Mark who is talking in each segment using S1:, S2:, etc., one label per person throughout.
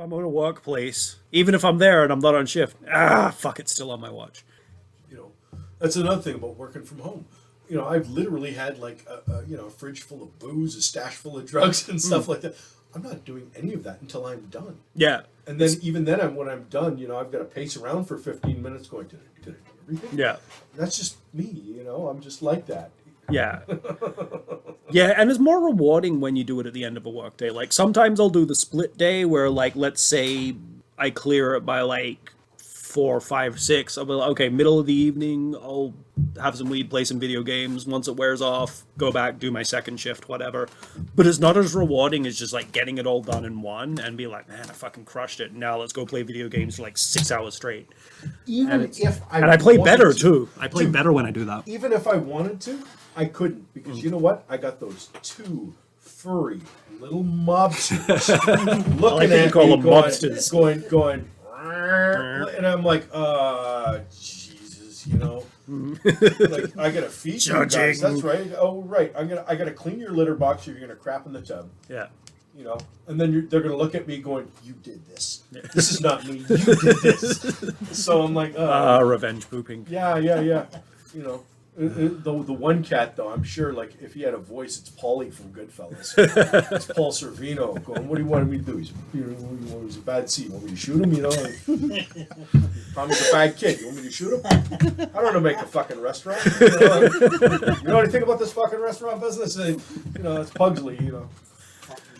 S1: I'm in a workplace, even if I'm there and I'm not on shift, fuck, it's still on my watch.
S2: You know, that's another thing about working from home. You know, I've literally had like a fridge full of booze, a stash full of drugs and stuff like that. I'm not doing any of that until I'm done.
S1: Yeah.
S2: And then even then, when I'm done, you know, I've got to pace around for 15 minutes going, did I do everything?
S1: Yeah.
S2: That's just me, you know, I'm just like that.
S1: Yeah. Yeah, and it's more rewarding when you do it at the end of a workday. Like, sometimes I'll do the split day where, like, let's say I clear it by, like, 4, 5, 6. I'll be like, okay, middle of the evening, I'll have some weed, play some video games. Once it wears off, go back, do my second shift, whatever. But it's not as rewarding as just, like, getting it all done in one and be like, man, I fucking crushed it. Now let's go play video games for, like, 6 hours straight.
S2: Even if
S1: I play better, too. I play better when I do that.
S2: Even if I wanted to, I couldn't, because you know what? I got those two furry little mobsters looking at me, going, and I'm like, Jesus, you know, like I gotta feed you guys. That's right. Oh, right. I gotta clean your litter box, or you're gonna crap in the tub.
S1: Yeah.
S2: You know, and then they're gonna look at me going, "You did this. This is not me. You did this." So I'm like,
S1: revenge pooping.
S2: Yeah. You know. The one cat though, I'm sure, like if he had a voice, it's Paulie from Goodfellas. It's Paul Sorvino going, "What do you want me to do? He's a bad seed. You want me to shoot him? You know, Tommy's a bad kid. You want me to shoot him? I don't know how to make a fucking restaurant. You know anything about this fucking restaurant business? You know, it's Pugsley. You know,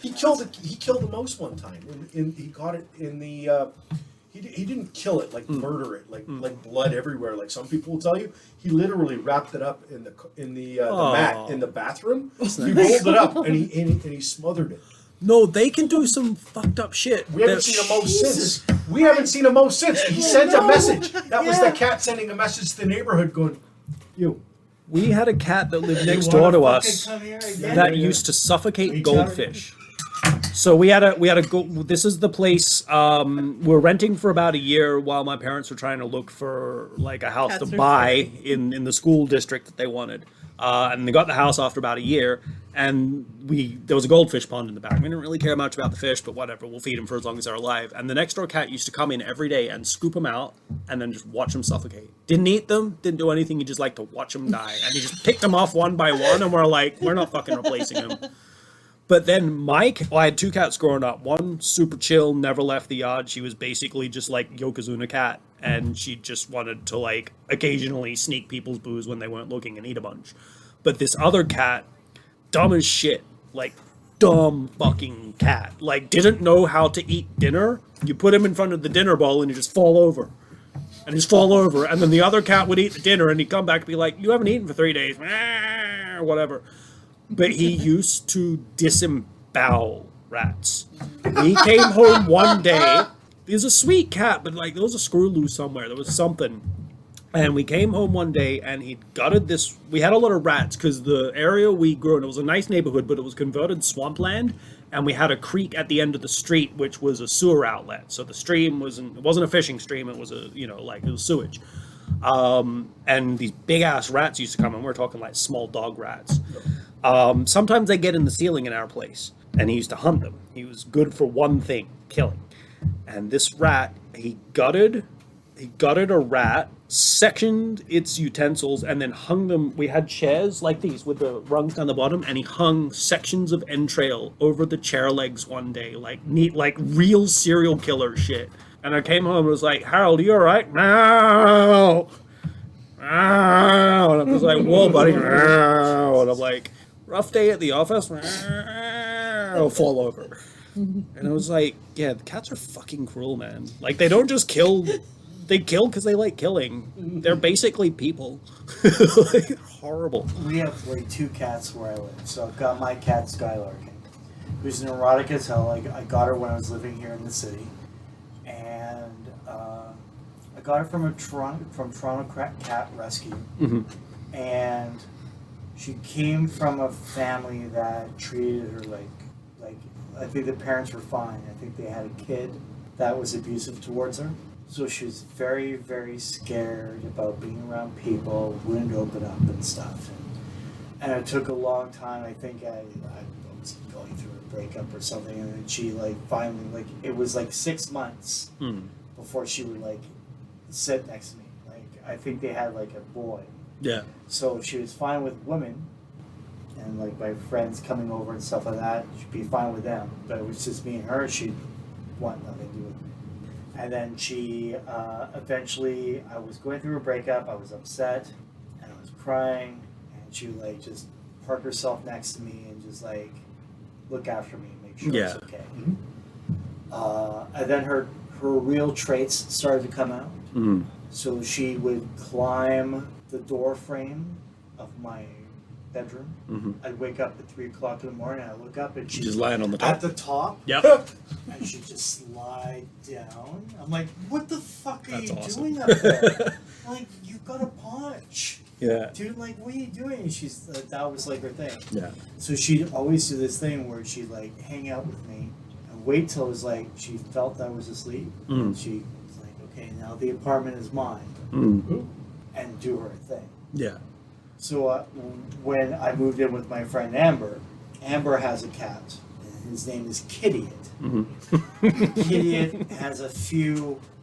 S2: he killed the mouse one time. He got it in the. He didn't kill it, like murder it, like blood everywhere, like some people will tell you. He literally wrapped it up in the mat in the bathroom. He rolled it up and he smothered it.
S1: No, they can do some fucked up shit.
S2: We haven't seen a mouse since. We haven't seen a mouse since. He sent a message. That was the cat sending a message to the neighborhood going, "You."
S1: We had a cat that lived next door to us that used to suffocate goldfish. So we had a go. This is the place we're renting for about a year while my parents were trying to look for like a house to buy in the school district that they wanted. And they got the house after about a year, and there was a goldfish pond in the back. We didn't really care much about the fish, but whatever, we'll feed them for as long as they're alive. And the next door cat used to come in every day and scoop them out and then just watch them suffocate. Didn't eat them, didn't do anything. He just liked to watch them die, and he just picked them off one by one, and we're like, we're not fucking replacing him. But then Mike, I had two cats growing up. One super chill, never left the yard. She was basically just like Yokozuna cat, and she just wanted to like occasionally sneak people's booze when they weren't looking and eat a bunch. But this other cat, dumb as shit, like dumb fucking cat, like didn't know how to eat dinner. You put him in front of the dinner bowl and he'd just fall over. And just fall over. And then the other cat would eat the dinner and he'd come back and be like, "You haven't eaten for 3 days," or whatever. But he used to disembowel rats. He came home one day. He was a sweet cat, but like there was a screw loose somewhere. There was something. And we came home one day and he'd gutted this. We had a lot of rats because the area we grew in, it was a nice neighborhood, but it was converted swampland. And we had a creek at the end of the street, which was a sewer outlet. So the stream it wasn't a fishing stream. It was it was sewage. And these big ass rats used to come, and we're talking like small dog rats. Sometimes they get in the ceiling in our place, and he used to hunt them. He was good for one thing, killing. And this rat, he gutted a rat, sectioned its utensils, and then hung them. We had chairs like these with the rungs down the bottom, and he hung sections of entrail over the chair legs one day, like neat, like real serial killer shit. And I came home and was like, "Harold, you all right?" "No." And I was like, "Whoa, buddy." And I'm like, "Rough day at the office." I'll fall over. And I was like, yeah, the cats are fucking cruel, man. Like, they don't just kill. They kill because they like killing. They're basically people. Like, horrible.
S3: We have like 2 cats where I live. So I've got my cat Skylarkin, who's neurotic as hell. I got her when I was living here in the city. And I got her from Toronto Cat Rescue.
S1: Mm-hmm.
S3: And she came from a family that treated her like I think the parents were fine. I think they had a kid that was abusive towards her. So she was very, very scared about being around people, wouldn't open up and stuff. And it took a long time. I think I was going through breakup or something, and then she like finally like it was like 6 months before she would like sit next to me. Like I think they had like a boy,
S1: Yeah.
S3: so she was fine with women, and like my friends coming over and stuff like that, she'd be fine with them. But it was just me and her. She'd want nothing to do with me. And then she eventually, I was going through a breakup. I was upset, and I was crying, and she would like just park herself next to me and just like look after me and make sure
S1: Yeah.
S3: it's okay. And then her real traits started to come out.
S1: Mm.
S3: So she would climb the door frame of my bedroom.
S1: Mm-hmm.
S3: I'd wake up at 3 o'clock in the morning. I look up and she's
S1: Just lying on the top.
S3: at the top.
S1: Yep.
S3: And she'd just slide down. I'm like, what the fuck are
S1: That's
S3: you
S1: awesome.
S3: doing up there? I'm like, you've got a punch.
S1: Yeah.
S3: Dude, like, what are you doing? And she's that was like her thing.
S1: Yeah.
S3: So she'd always do this thing where she'd like hang out with me and wait till it was like she felt I was asleep. And she was like, okay, now the apartment is mine.
S1: Mm.
S3: And do her thing.
S1: Yeah.
S3: So when I moved in with my friend Amber, Amber has a cat. And his name is Kitty.
S1: Mm-hmm.
S3: Kitty has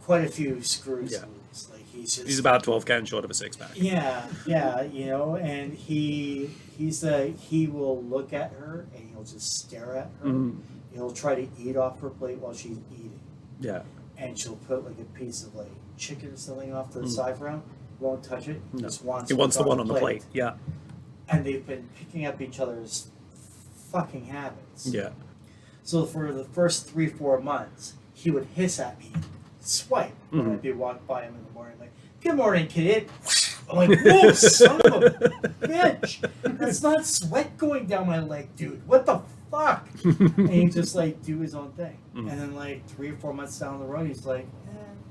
S3: quite a few screws
S1: Yeah.
S3: loose. Like
S1: He's about 12 cans short of a 6-pack.
S3: yeah, you know, and he will look at her and he'll just stare at her.
S1: Mm.
S3: He'll try to eat off her plate while she's eating,
S1: Yeah.
S3: and she'll put like a piece of like chicken or something off to the side for him. Won't touch it.
S1: No.
S3: Just wants.
S1: He wants the
S3: what's
S1: one on the plate. Yeah.
S3: And they've been picking up each other's fucking habits.
S1: Yeah.
S3: So for the first 3-4 months, he would hiss at me, swipe when
S1: Mhm.
S3: I'd be walk by him in the morning, like, "Good morning, kid." I'm like, "Whoa, son of a bitch! That's not sweat going down my leg, dude. What the fuck?" And he'd just like do his own thing.
S1: Mhm.
S3: And then like 3 or 4 months down the road, he's like,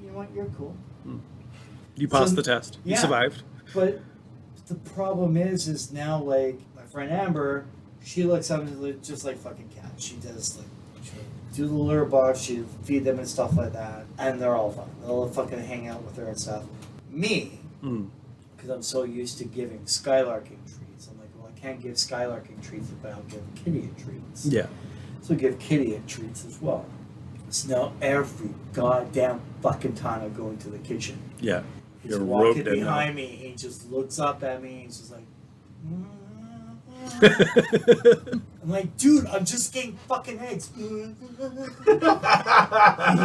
S3: "You know what? You're cool."
S1: You passed
S3: So-
S1: the test. You
S3: yeah.
S1: survived.
S3: But the problem is now like my friend Amber, she looks up and just like fucking cats. She does like she'll do the litter box, she feed them and stuff like that, and they're all fine. They'll fucking hang out with her and stuff. Me,
S1: Mm.
S3: because I'm so used to giving skylarking treats, I'm like, well, I can't give skylarking treats if I don't give Kitty treats.
S1: Yeah.
S3: So give Kitty treats as well. So now every goddamn fucking time I go into the kitchen,
S1: Yeah.
S3: he's
S1: You're
S3: walking
S1: roped in now.
S3: behind me. He just looks up at me and he's just like, I'm like, dude, I'm just getting fucking eggs. He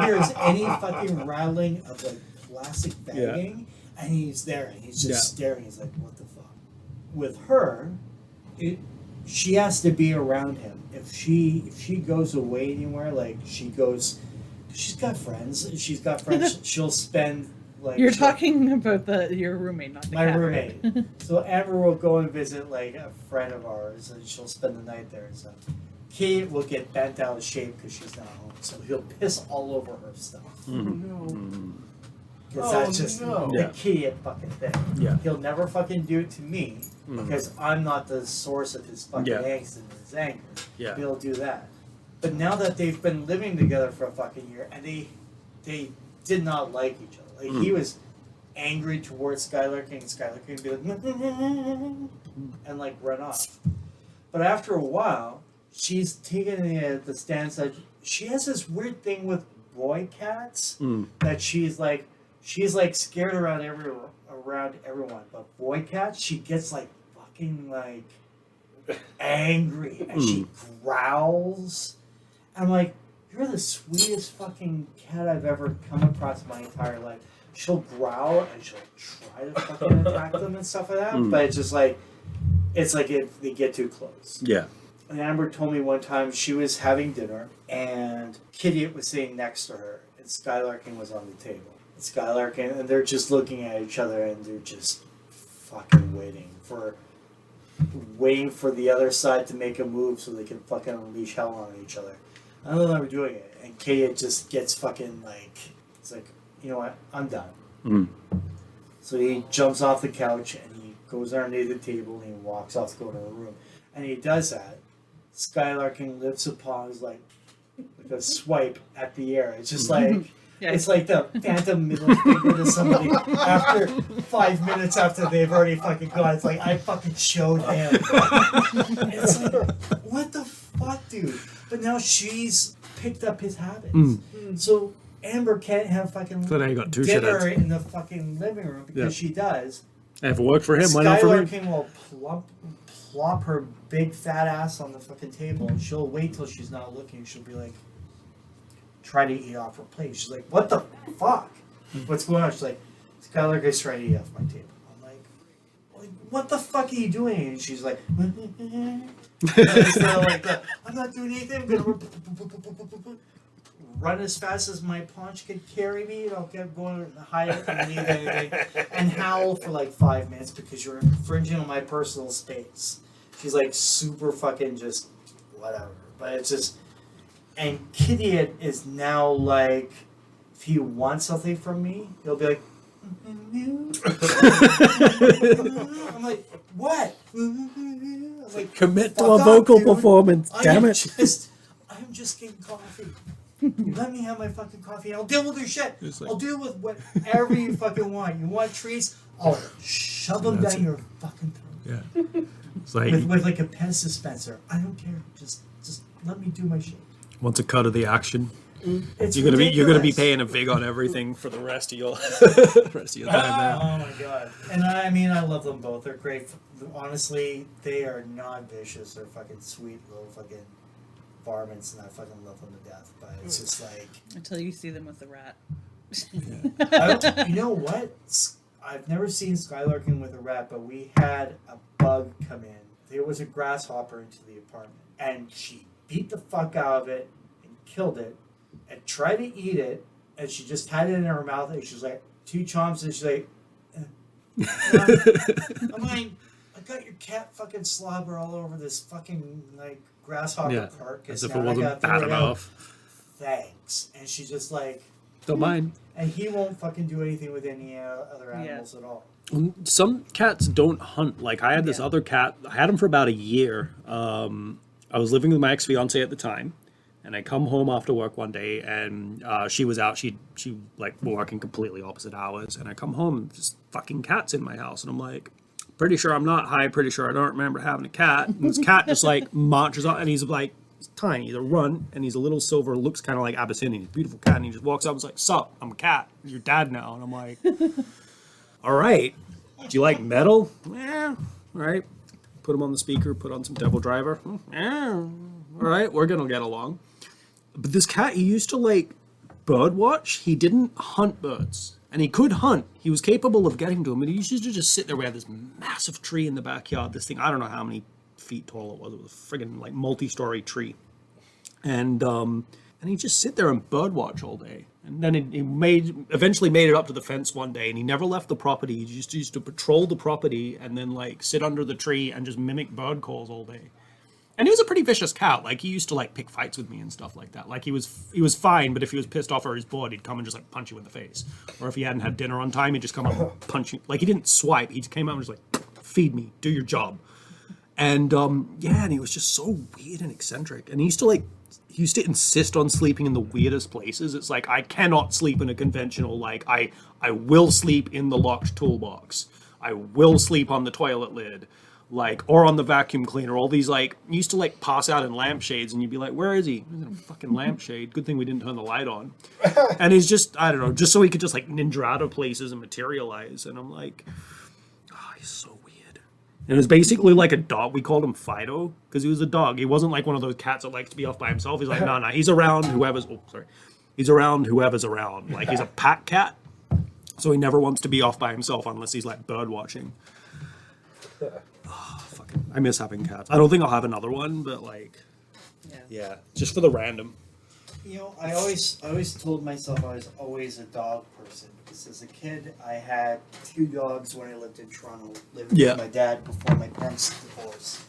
S3: hears any fucking rattling of like plastic bagging, and he's there and he's just staring. He's like, what the fuck? With her, she has to be around him. If she goes away anywhere, like she's got friends. She's got friends. She'll spend. Like,
S4: You're talking about your roommate, not the
S3: my
S4: cat,
S3: roommate.
S4: right?
S3: So Amber will go and visit like a friend of ours, and she'll spend the night there and stuff. Kate will get bent out of shape because she's not home, so he'll piss all over her stuff.
S1: Mhm.
S2: No.
S1: Mhm.
S3: Because
S2: Oh,
S3: that's just
S2: no.
S3: the
S1: Yeah.
S3: key fucking thing.
S1: Yeah.
S3: He'll never fucking do it to me
S1: Mhm.
S3: because I'm not the source of his fucking
S1: Yeah.
S3: angst and his anger.
S1: Yeah.
S3: He'll do that. But now that they've been living together for a fucking year, and they did not like each other. Like he was angry towards Skylarking, and Skylarking would be like, and like run off. But after a while, she's taken the stance that she has this weird thing with boy cats
S1: Mm.
S3: that she's like scared around everyone. But boy cats, she gets like fucking like angry and she growls. And I'm like, you're the sweetest fucking cat I've ever come across in my entire life. She'll growl and she'll try to fucking attack them and stuff like that.
S1: Mm.
S3: But it's just like, it's like if they get too close.
S1: Yeah.
S3: And Amber told me one time she was having dinner and Kitty was sitting next to her and Skylarking was on the table. And Skylarking, and they're just looking at each other and they're just fucking waiting for the other side to make a move so they can fucking unleash hell on each other. I don't know how we're doing it. And Kitty just gets fucking like, it's like, you know what, I'm done.
S1: Mm.
S3: So he jumps off the couch and he goes underneath the table and he walks off to go to her room. And he does that. Skylarking lifts a paw, is like a swipe at the air. It's just like
S4: Yeah.
S3: it's like the phantom middle finger to somebody after 5 minutes after they've already fucking gone. It's like I fucking showed him. It's like, what the fuck, dude? But now she's picked up his habits.
S1: Mm.
S3: So Amber can't have fucking
S1: So now you got two
S3: dinner
S1: shitheads.
S3: in the fucking living room because she does.
S1: If it worked for him, why not for
S3: Skylar
S1: me?
S3: King will plop her big fat ass on the fucking table, and she'll wait till she's not looking. She'll be like, try to eat off her plate. She's like, what the fuck? What's going on? She's like, Skylar King's trying to eat off my table. I'm like, what the fuck are you doing? And she's like, instead of like, I'm not doing anything. I'm gonna run as fast as my paunch could carry me, and I'll get going and hide if I need anything, and howl for like 5 minutes because you're infringing on my personal space. She's like super fucking just whatever. But it's just, and Kitty is now like, if he wants something from me, he'll be like, I'm like, what? I'm like,
S1: Commit to
S3: fuck
S1: a
S3: up,
S1: vocal
S3: dude.
S1: performance, damn it.
S3: I'm just getting coffee. Let me have my fucking coffee. I'll deal with your shit.
S1: Like,
S3: I'll deal with whatever you fucking want. You want treats? I'll shove them down your fucking throat.
S1: yeah. It's like,
S3: With like a pen dispenser. I don't care. Just let me do my shit.
S1: wants a cut of the action.
S3: It's
S1: You're gonna be
S3: ridiculous.
S1: paying a vig on everything for the rest of your time there.
S3: Oh my god. And I mean, I love them both. They're great. Honestly, they are not vicious. They're fucking sweet little fucking varmints, and I fucking love them to death. But it's just like,
S4: Until you see them with the rat.
S3: you know what? I've never seen Skylar King with a rat, but we had a bug come in. There was a grasshopper into the apartment, and she beat the fuck out of it and killed it, and tried to eat it, and she just had it in her mouth, and she's like, 2 chomps, and she's like, I'm like, I got your cat fucking slobber all over this fucking like grasshopper carcass.
S1: As if
S3: now
S1: it
S3: I
S1: wasn't
S3: gotta throw
S1: bad
S3: it out.
S1: enough.
S3: Thanks. And she's just like,
S1: Don't mind.
S3: and he won't fucking do anything with any other animals at all.
S1: Some cats don't hunt. Like I had this other cat. I had him for about a year. I was living with my ex-fiance at the time, and I come home after work one day, and she was out. She like working completely opposite hours, and I come home, just fucking cats in my house, and I'm like, pretty sure I'm not high. Pretty sure I don't remember having a cat. And this cat just like marches up, and he's like, he's tiny, he's a runt, and he's a little silver, looks kind of like Abyssinian. He's a beautiful cat, and he just walks up and is like, sup, I'm a cat. You're dad now. And I'm like, all right. Do you like metal? Yeah. All right. Put him on the speaker, put on some Devil Driver. Yeah. All right, we're going to get along. But this cat, he used to like bird watch. He didn't hunt birds. And he could hunt. He was capable of getting to them. And he used to just sit there. We had this massive tree in the backyard. This thing, I don't know how many feet tall it was. It was a friggin' like multi-story tree. And he'd just sit there and bird watch all day. And then he eventually made it up to the fence one day, and he never left the property. He just used to patrol the property and then like sit under the tree and just mimic bird calls all day. And he was a pretty vicious cat. Like he used to like pick fights with me and stuff like that. Like he was fine, but if he was pissed off or he was bored, he'd come and just like punch you in the face. Or if he hadn't had dinner on time, he'd just come up and punch you. Like he didn't swipe. He just came out and was like, feed me, do your job. And and he was just so weird and eccentric. And he used to insist on sleeping in the weirdest places. It's like, I cannot sleep in a conventional, like, I will sleep in the locked toolbox. I will sleep on the toilet lid, like, or on the vacuum cleaner. All these, like, he used to, like, pass out in lampshades, and you'd be like, where is he? He's in a fucking lampshade. Good thing we didn't turn the light on. And he's just, I don't know, just so he could just, like, ninja out of places and materialize. And I'm like, oh, he's so weird. And it was basically like a dog. We called him Fido because he was a dog. He wasn't like one of those cats that likes to be off by himself. He's like, no, he's around whoever's. Oh, sorry. He's around whoever's around. Like he's a pack cat, so he never wants to be off by himself unless he's like bird watching. Oh, fucking! I miss having cats. I don't think I'll have another one, but like, yeah, just for the random.
S3: You know, I always told myself I was always a dog person because as a kid I had 2 dogs when I lived in Toronto, living with my dad before my parents divorced.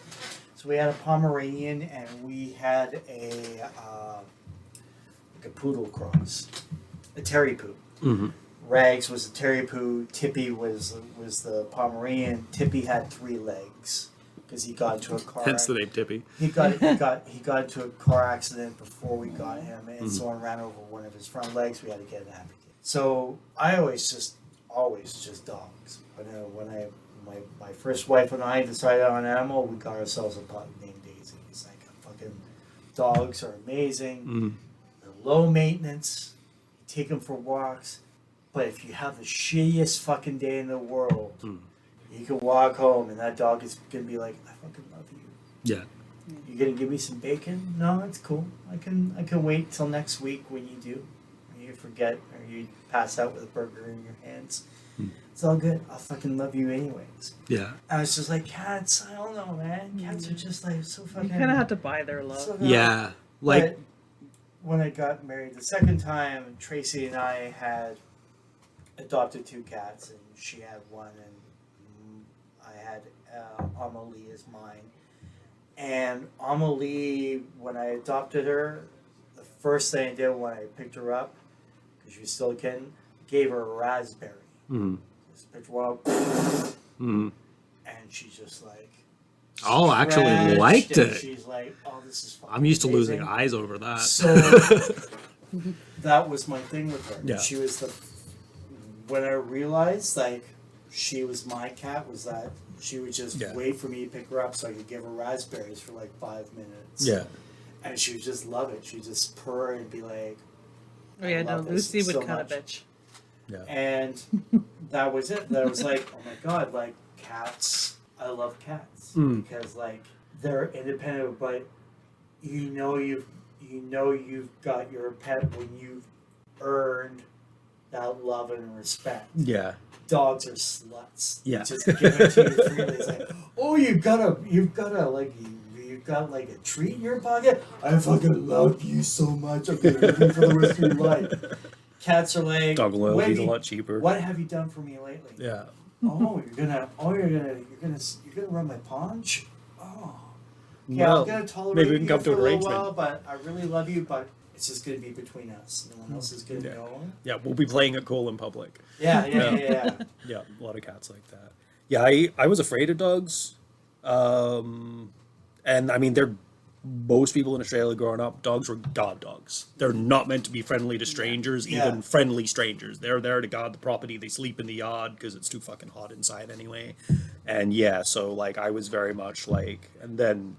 S3: So we had a Pomeranian and we had a poodle cross, a Terry Poo.
S1: Mm-hmm.
S3: Rags was a Terry Poo. Tippy was the Pomeranian. Tippy had 3 legs because he got into a car.
S1: Hence the name Tippy.
S3: He got into a car accident before we got him, and someone ran over one of his front legs. We had to get an amputee. So I always just dogs. When my first wife and I decided on an animal, we got ourselves a pup named Daisy. It's like a fucking Dogs are amazing. They're low maintenance. You take them for walks. But if you have the shittiest fucking day in the world, you can walk home and that dog is going to be like, I fucking love you.
S1: Yeah.
S3: You gonna give me some bacon? No, it's cool. I can wait till next week when you do. Or you forget or you pass out with a burger in your hands. It's all good. I'll fucking love you anyways.
S1: Yeah.
S3: I was just like, cats, I don't know, man. Cats are just like so fucking...
S4: You kind of have to buy their love.
S3: so
S1: Yeah. Like...
S3: But when I got married the second time, Tracy and I had adopted 2 cats, and she had one, and I had Amelie as mine. And Amelie, when I adopted her, the first thing I did when I picked her up, because she was still a kitten, gave her a raspberry. Just picked her up, and she's just like...
S1: Oh, actually liked it.
S3: She's like, oh, this is fucking
S1: I'm used to
S3: amazing.
S1: losing eyes over that.
S3: So that was my thing with her.
S1: Yeah.
S3: She was the... When I realized, like, she was my cat, was that she would just wait for me to pick her up so I could give her raspberries for like 5 minutes.
S1: Yeah.
S3: And she would just love it. She'd just purr and be like,
S4: Oh yeah, no,
S3: love this
S4: Lucy would
S3: so
S4: cut
S3: much.
S4: a bitch.
S1: Yeah.
S3: And that was it. That was like, oh my god, like cats. I love cats because like they're independent, but you know you've got your pet when you've earned that love and respect.
S1: Yeah.
S3: Dogs are sluts.
S1: Yeah.
S3: They just give it to you freely. It's like, oh, you've got like you've got like a treat in your pocket. I fucking love you so much. I'm gonna live you for the rest of your life. Cats are like,
S1: Dog loyalty's a lot cheaper.
S3: What have you done for me lately?
S1: Yeah.
S3: Oh, you're gonna run my paunch. Oh, yeah.
S1: Well,
S3: I'm gonna tolerate
S1: maybe we can
S3: you
S1: come
S3: for
S1: to
S3: a
S1: an
S3: little
S1: arrangement.
S3: while, but I really love you. But it's just gonna be between us. No one else is gonna know.
S1: Yeah, we'll be playing it cool in public.
S3: Yeah.
S1: Yeah, a lot of cats like that. Yeah, I was afraid of dogs. And I mean, most people in Australia growing up, dogs were guard dogs. They're not meant to be friendly to strangers, even friendly strangers. They're there to guard the property. They sleep in the yard because it's too fucking hot inside anyway. And yeah, so like I was very much like, and then,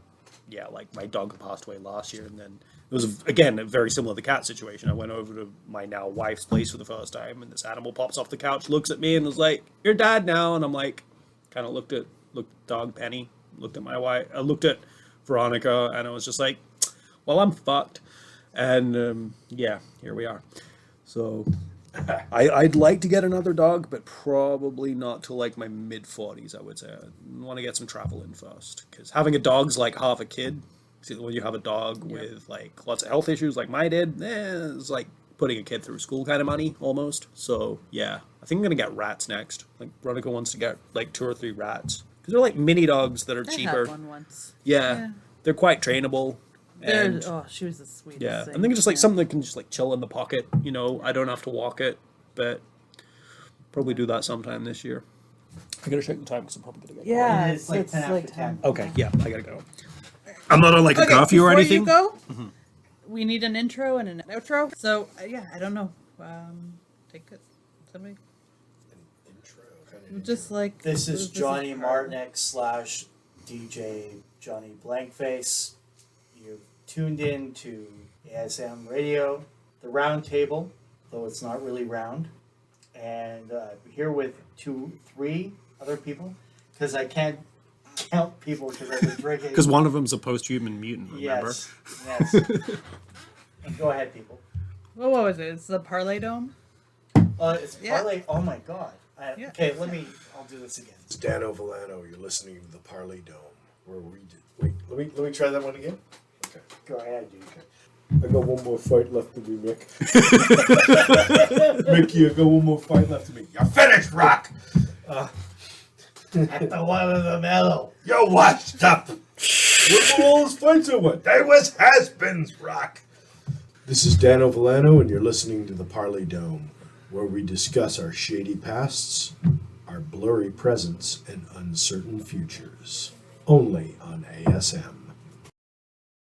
S1: yeah, like my dog passed away last year, and then it was, again, very similar to the cat situation. I went over to my now wife's place for the first time, and this animal pops off the couch, looks at me, and was like, "You're dad now." And I'm like, kind of looked at dog Penny, looked at my wife, looked at Veronica, and I was just like, well, I'm fucked. And yeah, here we are. So I'd like to get another dog, but probably not till like my mid-40s, I would say. I want to get some travel in first, because having a dog's like half a kid. See, when you have a dog with like lots of health issues like mine did, it's like putting a kid through school kind of money almost. So yeah, I think I'm gonna get rats next. Like Veronica wants to get like 2 or 3 rats because they're like mini dogs that are
S4: I
S1: cheaper.
S4: had one once.
S1: Yeah, they're quite trainable. And
S4: She was the sweetest.
S1: yeah,
S4: thing.
S1: I think it's just like something that can just like chill in the pocket. You know, I don't have to walk it, but probably do that sometime this year. I gotta check the time because I'm probably gonna get
S4: Yeah,
S3: And it's like 10 after 10.
S1: Okay, yeah, I gotta go. I'm not on like a curfew or
S4: before
S1: anything.
S4: You go, we need an intro and an outro. So yeah, I don't know. Take it, somebody. Just like
S3: This is Johnny Martinick / DJ Johnny Blankface. You've tuned in to ASM Radio, the round table, though it's not really round. And we're here with 2-3 other people, because I can't count people because I've been drinking.
S1: Because one of them's a post-human mutant, remember?
S3: Yes. And go ahead, people.
S4: What was it? It's the Parleydome.
S3: It's Parlay. Oh my god.
S4: Yeah.
S3: Okay, I'll do this again.
S2: It's Dano Villano. You're listening to the Parleydome, where we did. Wait, let me try that one again. Okay.
S3: Go ahead, dude.
S2: I got one more fight left to me, Mick. Mickey, I got one more fight left to me. You're finished, Rock!
S3: At the one of the mellow.
S2: You're washed up! What were all those fights over? They was has-beens, Rock! This is Dano Villano, and you're listening to the Parleydome, where we discuss our shady pasts, our blurry presents, and uncertain futures. Only on ASM.